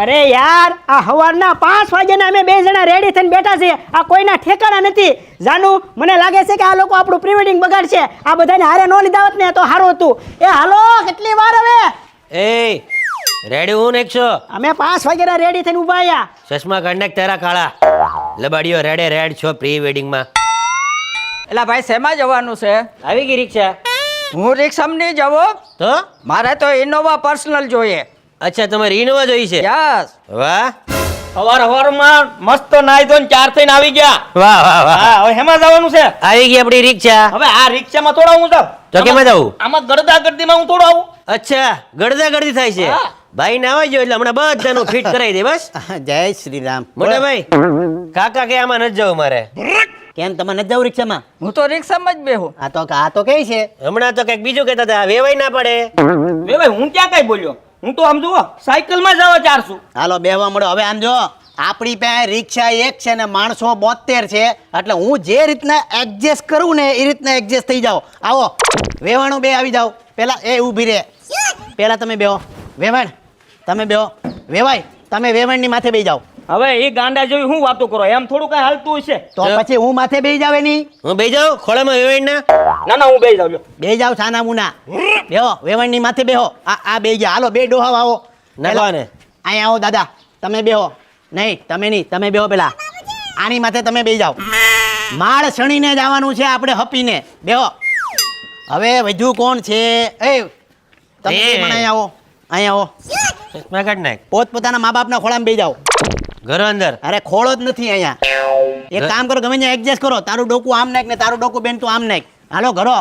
અરે યાર આ સવારના 5 વાગ્યાના અમે બે જણા રેડી થઈને બેઠા છીએ આ કોઈના ઠેકાણા નથી જાનુ મને લાગે છે કે આ લોકો આપણું પ્રી વેડિંગ બગાડશે આ બધાને હારે નો લીધા હોત ને તો સારું હતું એ હાલો કેટલી વાર હવે એ રેડી હું નેકશો અમે 5 વાગ્યાના રેડી થઈને ઊભા આયા ચશ્મા કાઢ નાખ તારા કાળા લબાડીઓ રેડ છો પ્રી વેડિંગ માં એલા ભાઈ શેમાં જવાનું છે? આવી ગઈ રિક્ષા હું રિક્ષામાં નહીં જવું, તો મારે તો ઇનોવા પર્સનલ જોઈએ. અચ્છા તમારે ઇનોવા જોઈ છે? યસ. વાહ સવારમાં મસ્ત નાઈ ધોઈને 4 થઈને આવી ગયા. વાહ વાહ વાહ હા હવે હેમાં જવાનું છે? આવી ગઈ આપણી રિક્ષા. હવે આ રિક્ષામાં થોડા હું જાઉં તો કેમાં જાવું? આમાં ગરદા ગરદીમાં હું થોડો આવું. અચ્છા ગળદા ગળદી થાય છે. ભાઈ ના આવી ગયો એટલે હમણાં બધાનું ફિટ કરાવી દે બસ. જય શ્રી રામ. મોટા ભાઈ કાકા કે આમાં નથી જવું મારે. કેમ તમે નથી જાવ રિક્ષામાં? હું તો રિક્ષામાં જ બેહું. આ તો કઈ છે? હમણાં તો કઈક બીજું કહેતા હતા વેવાય ના પડે. ભાઈ હું ક્યાં કઈ બોલ્યો, હું તો આમ જુઓ સાયકલમાં જવા 400. હાલો બેહવા મળો. હવે આમ જો આપણી પાસે રિક્ષા એક છે ને માણસો 72 છે એટલે હું જે રીતના એડજસ્ટ કરું ને એ રીતના એડજસ્ટ થઈ જાઓ. આવો વેવાણું બે આવી જાઓ. પેલા એ ઊભી રહે, પેલા તમે બેહો. વેવાણ તમે બેહો. વેવાય તમે વેવાણની માથે બેહી જાઓ. હવે એ ગાંડા જેવી હું વાતો કરો, એમ થોડું કઈ હાલતું હશે. તો પછી હું માથે બેહી જાવ એની. હું બેહી જાઉં ખોળામાં વેવાય ના? ના હું બેસી જાઉં. બેહી જાવ છાના મુના. બેહો વેવાણની માથે બેહો. આ બેહી જા. હાલો બે ડોહાવ આવો. નાખવાને અહીંયા આવો દાદા તમે બેહો. નહીં તમે નહીં, તમે બેહો પેલા. આની માથે તમે બેહી જાઓ. માળ સણીને જવાનું છે આપણે હપીને. બેહો. હવે વધુ કોણ છે? એ તમે બે પણ અહીંયા આવો. અહીંયા આવો. ચશ્મા કાઢ નાખ. પોતપોતાના મા બાપના ખોળામાં બેહી જાઓ. ઘરો અંદર. અરે ખોળો જ નથી અહીંયા. એક કામ કરો, ગમે ત્યાં એડજસ્ટ કરો. તારું ડોકું આમ નાખ ને તારું ડોકું બેન તું આમ નાખ. હાલો ઘરો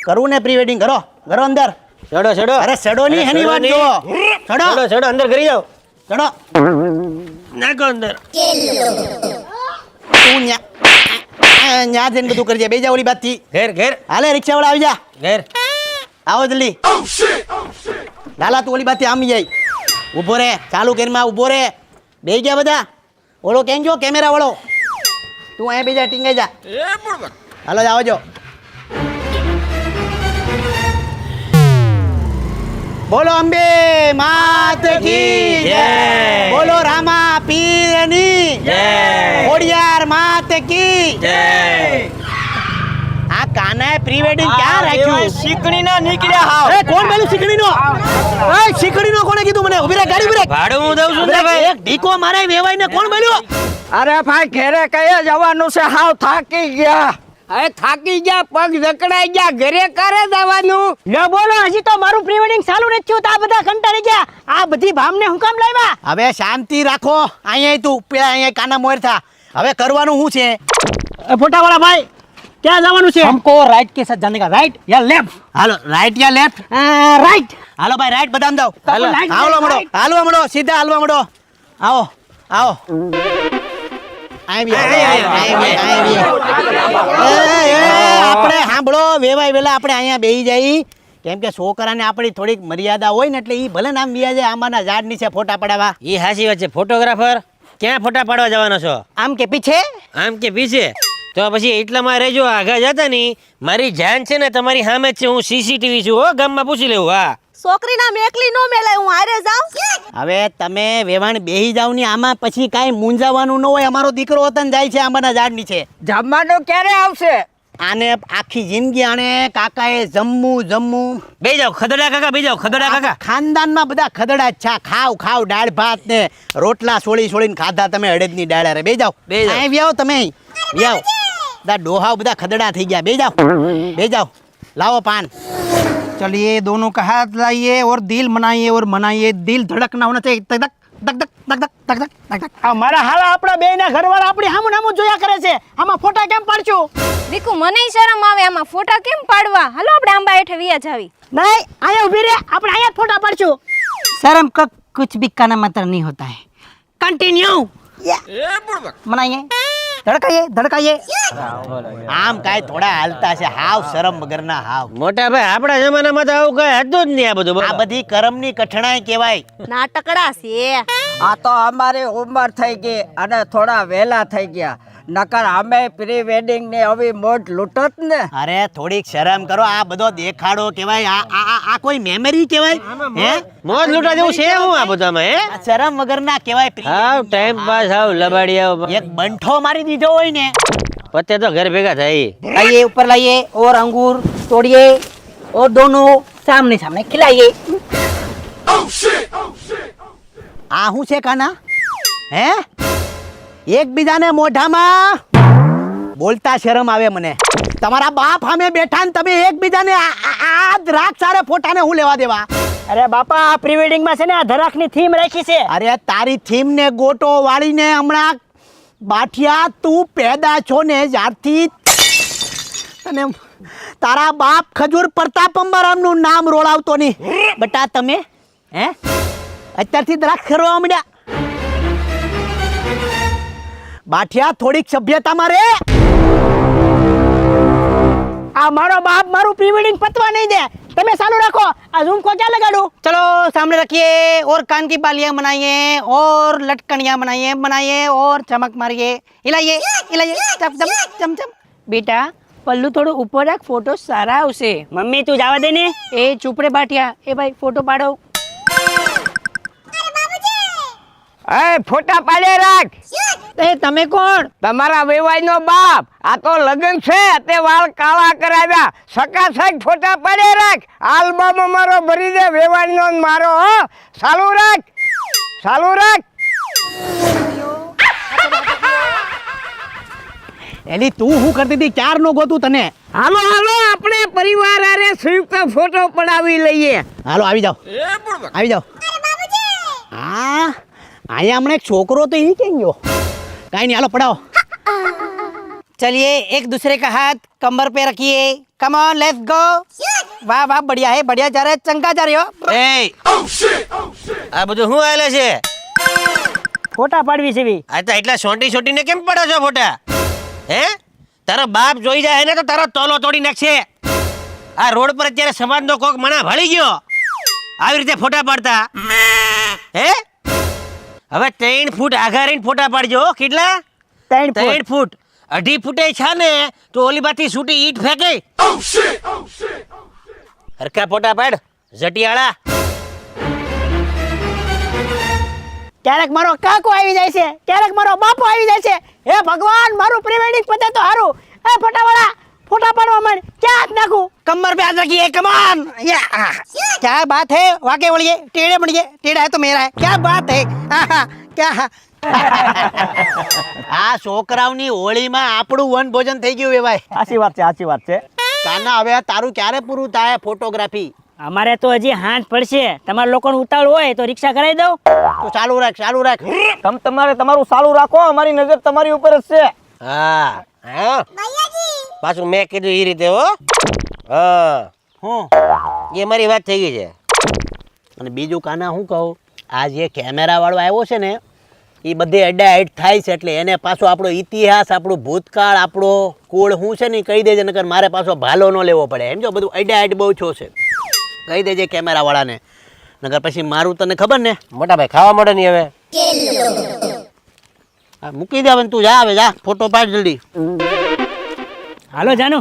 કરવું ને પ્રી વેડિંગ કરો. ઘરો અંદર ચડો ચડો. અરે સડો ની એની વાત જો. ચડો ચડો ચડો અંદર કરી જાઓ. ચડો. નાખો અંદર. તું ન્યા જઈને બધું કરજે. બેહી જા ઓલી બાજથી. ઘેર ઘેર હાલે રિક્ષા વાળા આવી જા. ઘેર. આવો જલ્દી. લાલા તું ઓલી બાજથી આમ જાય. ઊભો રે. ચાલુ કરીમાં ઊભો રે. બેહી ગયા બધા. ઓલો કેમ જો કેમેરા વાળો તું અહીંયા બેજા ટીંગાઈ જા. હાલો જાઓ જો. બોલો અંબે માત કી જય. બોલો રામા પીરની જય. ખોડિયાર માત કી જય. આ કાનાએ પ્રી વેડિંગ ક્યાં રાખ્યું? શીકણી ના નીકળ્યા હાવ. એ કોણ બોલ્યું શીકડીનો? એ શીકડીનો કોણે કીધું મને? ઉભી રહે, ગાડી ઉભી રહે. ભાડું હું દઉં છું ઉભી ને રહે. ભાઈ. એક ઢીકો મારે વેવાઈને કોણ બોલ્યું? અરે ભાઈ ઘરે કયા જવાનું છે? હાવ થાકી ગયા. હવે થાકી ગયા, પગ જકડાઈ ગયા, ઘરે કરે જવાનું. લો બોલો હજી તો મારું પ્રી વેડિંગ ચાલુ નથી થયું તો આ બધા કંટાળી ગયા આ બધી ભામને હું કામ લાવ્યા હવે શાંતિ રાખો. અહીંયા તું પેલા અહીંયા કાના મોર થા. હવે કરવાનું શું છે? ફોટા વાળા ભાઈ ક્યાં જવાનું છે हमको राइट के साथ जाने का राइट या लेफ्ट હાલો રાઈટ યા લેફ્ટ? राइट હાલો ભાઈ રાઈટ બદામ દાવ. હાલો, right, હાલો મળો, right. હાલવા મળો, સીધા હાલવા મળો. આવો આવો. આપણે સાંભળો વેવાય વેલા આપણે અહીંયા બેહી જઈ. કેમ કે છોકરાને આપણી થોડીક મર્યાદા હોય ને એટલે ઈ ભલે નામ બિયા જાય આંબાના ઝાડ નીચે ફોટા પડાવવા. ઈ હાચી વાત છે. ફોટોગ્રાફર ક્યાં ફોટા પાડવા જવાનો છો? આમ કે પીછે આમ કે પીછે? તો પછી એટલામાં રહેજો. આગા જતા ની મારી જાન છે ને તમારી સામે જ છે. હું સીસીટીવી છું હો, ગામમાં પૂછી લેવું. હા છોકરી નામ એકલી નો મેલાય, હું હારે જાઉં. હવે તમે વેવાણ બેહી જાવ ની આમાં પછી કાંઈ મૂંઝાવાનું ન હોય. અમારો દીકરો વતન જાય છે આંબાના ઝાડ નીચે. જમવાનું ક્યારે આવશે? આને આખી જિંદગી આને કાકાએ જમવું. બે જાઓ ખદડા કાકા, બે જાઓ ખદડા કાકા. ખાનદાનમાં બધા ખદડા જ છે. ખાવ દાળ ભાત ને રોટલા સોળીને ખાધા તમે અડદની દાળ. અરે બે જાઓ. અહીં વ્યાવો તમે. વ્યાવો બધા ડોહાવ બધા ખદડા થઈ ગયા. બે જાઓ. લાવો પાન. चलिए दोनों का हाथ लाइए और दिल मनाइए दिल धड़कना होना चाहिए धक धक धक धक धक धक धक धक धक અમારા હાલા આપણા બેયના ઘરવાળા આપણી હામું જોયા કરે છે આમાં ફોટા કેમ પાડશું દીકુ મને શરમ આવે આમાં ફોટા કેમ પાડવા? હાલો આપણે આંબા હેઠે વિયા જાવી. નહીં આયા ઊભી રે આપણે આયા જ ફોટા પાડશું शर्म का कुछ भी कहना मतलब नहीं होता है कंटिन्यू मनाइए धड़काइए આમ કાંઈ થોડા હાલતા છે. હાવ શરમ વગરના હાવ. મોટા ભાઈ આપણા જમાનામાં તો આવું કઈ હતું જ નહીં. આ બધું આ બધી કરમની કઠણાઈ કહેવાય. નાટકડા છે. આ તો અમારી ઉંમર થઈ ગઈ અને થોડા વહેલા થઈ ગયા. નકર અમે પ્રી વેડિંગ ને હવે મોટ લૂંટત ને. અરે થોડીક શરમ કરો, આ બધો દેખાડો કહેવાય, આ કોઈ મેમરી કહેવાય? હે મોજ લૂંટા જેવું છે હું આ બધામાં હે આ શરમ વગરના કહેવાય. હાવ ટાઈમ પાસ હાવ લબાડિયા એક બંઠો મારી દીધો હોય ને. પત્તે તો ઘર ભેગા થાય लाइए ऊपर लाइए और अंगूर तोड़िए और दोनों सामने सामने खिलाइए। આ શું છે કાના? હે એકબીજાને મોઢામાં બોલતા શરમ આવે મને. તમારા બાપ સામે બેઠા ને તમે એકબીજાને આ દ્રાક્ષ સારે ફોટાને હું લેવા દેવા? અરે બાપા આ પ્રી વેડિંગ માં છે ને આ ધરાકની થીમ રાખી છે. અરે તારી થીમ ને ગોટો વાળીને હમણાં બાઠિયા તું પેદા છો ને જ્યારથી તને તારા બાપ ખજૂર પ્રતાપંબરમનું નામ રોળાવતો નહીં બટા. તમે હે અત્યારથી દ્રાક્ષ ખરવા માંડ્યા? બાઠિયા થોડીક સભ્યતામાં રે. આ મારો બાપ મારું પ્રી વેડિંગ પતવા નહીં દે. તમે ચાલુ રાખો. આ ઝૂમ કો ક્યાં લગાડું? चलो सामने रखिए और कान की बालियां बनाइए और लटकनियां बनाइए और चमक मारिए. हिलाइए हिलाइए चम चम चम चम. બેટા પલ્લુ થોડું ઉપર રાખ, ફોટો સારા આવશે. મમ્મી તું જવા દે ને. એ ચૂપ રે બાટિયા. એ ભાઈ ફોટો પાડો. એ ફોટા પાડે રાખ. એ તમે કોણ? તમારા વેવાઈનો બાપ. આ તો લગ્ન છે તે વાળ કાળા કરાવ્યા. સકાસક ફોટા પાડે રાખ. આલ્બમ અમારો ભરી દે વેવાઈનો ને મારો. હો ચાલુ રાખ, ચાલુ રાખ. એલી તું શું કરતી હતી? ક્યાર નો ગોતું તને. હાલો હાલો આપણે પરિવાર આરે સંયુક્ત ફોટો પડાવી લઈએ. હાલો આવી જાઓ, આવી જાઓ. હા અહીંયા હમણાં એક છોકરો તો એ ક્યાં ગયો? કાંઈ નહીં, હાલો પડાવો. चलिए एक दूसरे का हाथ कमर पे रखिए. Come on let's go. वाह वाह बढ़िया है, बढ़िया जा रहा है, चंका जा रही हो. એ આ બધું શું આલે છે? ફોટા પાડવી છે બી. આ તો એટલા છોટી છોટીને કેમ પડો છો ફોટા? હે તારો બાપ જોઈ જાય ને તો તારો તોલો તોડી નાખશે. આ રોડ પર અત્યારે સમાજનો કોક મણા ભળી ગયો આવી રીતે ફોટા પાડતા. હે હવે 3 ફૂટ આઘા રહીને ફોટા પાડજો. કેટલા? 3 ફૂટ. 3 ફૂટ. 2.5 ફૂટે છે ને તો ઓલી બાથી છૂટી ઈટ ફેંકે. હરખા ફોટા પાડ જટિયાળા. ક્યારેક મારો કાકો આવી જાય છે, ક્યારેક મારો બાપો આવી જાય છે. હે ભગવાન મારું પ્રી વેડિંગ પતે તો સારું. એ ફોટાવાળા ફોટા પાડવા માંડ. ક્યાં હાથ નાખું? कमर पे हाथ रखिए. Come on. क्या बात है? वाके बोलिए. टेढ़े बढ़िए. टेढ़ा है तो मेरा है. क्या बात है? क्या આ છોકરાઓની હોળીમાં આપણું વન ભોજન થઈ ગયું ભાઈ. સાચી વાત છે, સાચી વાત છે. કાના હવે તારું ક્યારે પૂરું થાય ફોટોગ્રાફી? અમારે તો હજી હાંજ પડશે. તમારા લોકોનું ઉતાવળ હોય તો રિક્ષા કરાવી દઉં. તો ચાલુ રાખ, ચાલુ રાખ. તમારે તમારું ચાલુ રાખો, અમારી નજર તમારી ઉપર જ છે. હા હા પાછું મેં કીધું એ રીતે હો. હા હું એ મારી વાત થઈ ગઈ છે. અને બીજું કાના હું કહું, આ જે કેમેરા વાળો આવ્યો છે ને એ બધે એડાઇટ થાય છે એટલે એને પાછો આપણો ઇતિહાસ, આપણું ભૂતકાળ, આપણો કુળ શું છે ને કહી દેજે, નકર મારે પાછો ભાલો ન લેવો પડે. એમ જો બધું એડાઇટ બહુ છો છે, કહી દેજે કેમેરા વાળાને, નકર પછી મારું તને ખબર ને. મોટા ભાઈ ખાવા મળે નહીં હવે. હા, મૂકી દે હવે, તું જા, હવે જા ફોટો પાડ જલ્દી. હાલો જાનુ.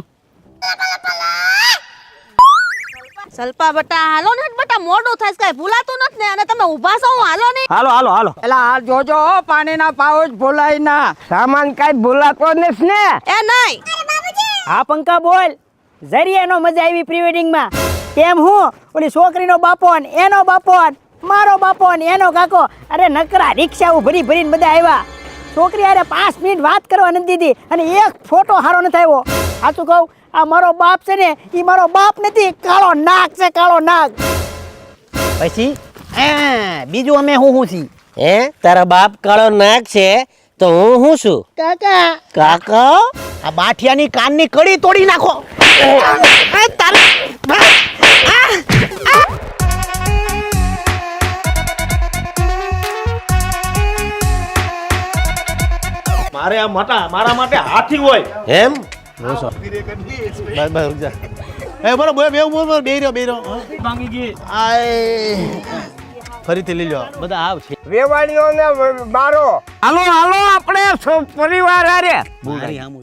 સલ્પા બટા હાલો ને બટા, મોડું થાય કઈ ભૂલાતું નથી ને, અને તમે ઊભા છો હાલો ને. હાલો હાલો હાલો. એલા આ જોજો હો, પાણીના પાઉચ ભૂલાય ના. સામાન કઈ ભૂલાતો નથી ને. એ નહીં હા પંકા બોલ. જરીએ નો મજા આવી પ્રી વેડિંગ માં. કેમ હું ઓલી છોકરીનો બાપો ને એનો બાપો ને મારો બાપો ને એનો કાકો, અરે નકરા રિક્ષાઓ ભરી ભરીને બધા આવ્યા. છોકરી અરે 5 મિનિટ વાત કરવા નથી દીધી અને એક ફોટો હારો નથી આવ્યો. સાચું કહું, આ મારો બાપ છે ને એ મારો બાપ નથી, કાળો નાગ છે, કાળો નાગ. પછી બીજું અમે હું છીએ? હે તારા બાપ કાળો નાગ છે તો હું શું? કાકા કાકા આ બાઠિયાની કાનની કડી તોડી નાખો. મારે આ મારા માટે હાથી હોય. એમ એ બોલો બે રહ્યો. ભાંગી ગઈ. ફરીથી લઈ લો બધા આવશે વેવાણીઓ ને મારો હાલો હાલો આપણે પરિવાર હારે મારી આમ